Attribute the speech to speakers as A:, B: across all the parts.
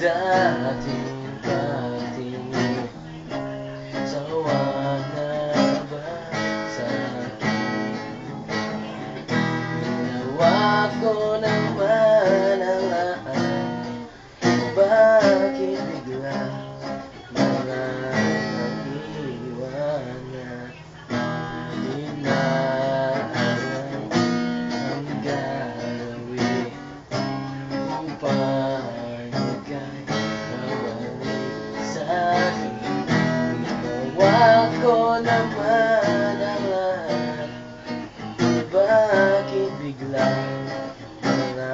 A: dating patingin. Sawa na ba sa'kin? Ginawa ko naman ang lahat, bakit bigla na lang iwanan? Di na alam ang gagawin upang ika'y mabalik sa'kin. Ginawa ko naman ang lahat, bakit bigla na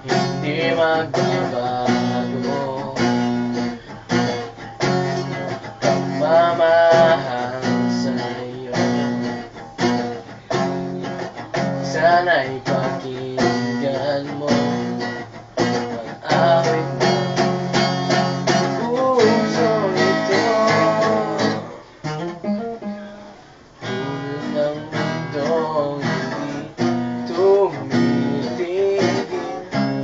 A: hindi magbabago pagmamahal sa'yo? Sana'y pakinggan mo ang awit ng pusong ito. Tulad ng mundong hindi tumitigil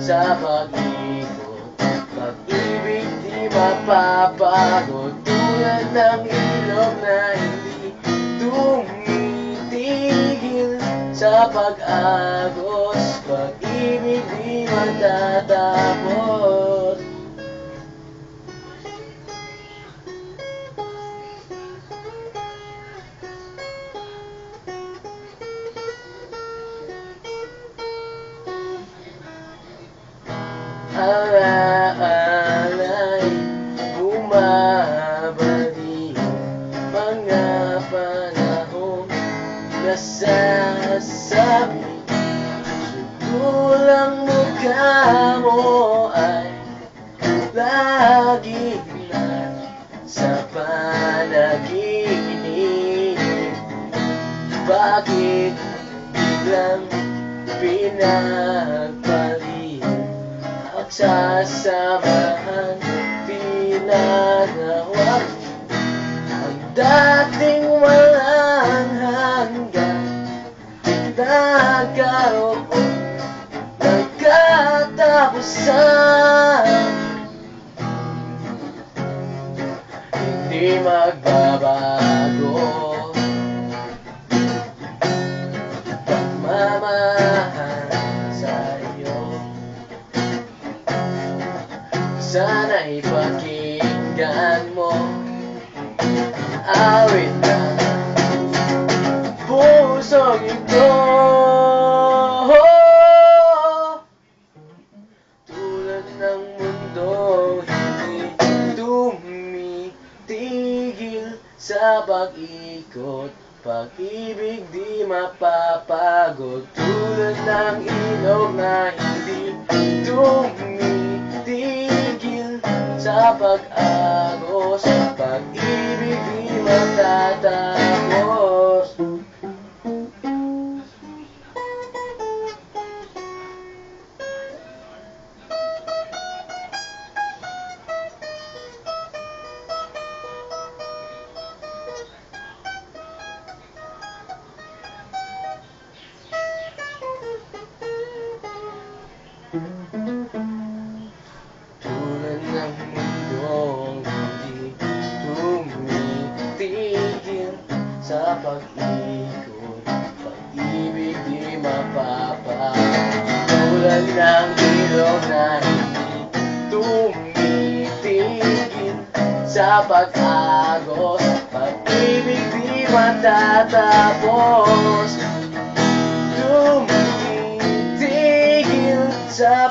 A: sa pag-ikot, pag-ibig di mapapagod. Tulad ng ilog na hindi tumitigil sa pag-agos, pag-ibig di matatapos. Alaala'y bumabalik, mga panahon nasasabi. Sugulang mukha mo ay lagi na sa panaginip. Bakit biglang pinagpalit? Pagsasamahan, pinanawag ang dating walang hanggan. Nagkaroon ng katapusan, hindi magbabago pagmamahal sa'yo. Sana'y pakinggan mo ang awit ng pusong ito. Tulad ng mundong hindi tumitigil sa pag-ikot, pag-ibig di mapapagod. Tulad ng ilog na hindi tumitigil sa pag-agos, pag-ibig di matatapos. Tulad ng mundong hindi tumitigil sa pag-ikot, pag-ibig di mapapagod. Tulad ng ilog na hindi tumitigil sa pag-agos, pag-ibig di matatapos. Tumitigil sa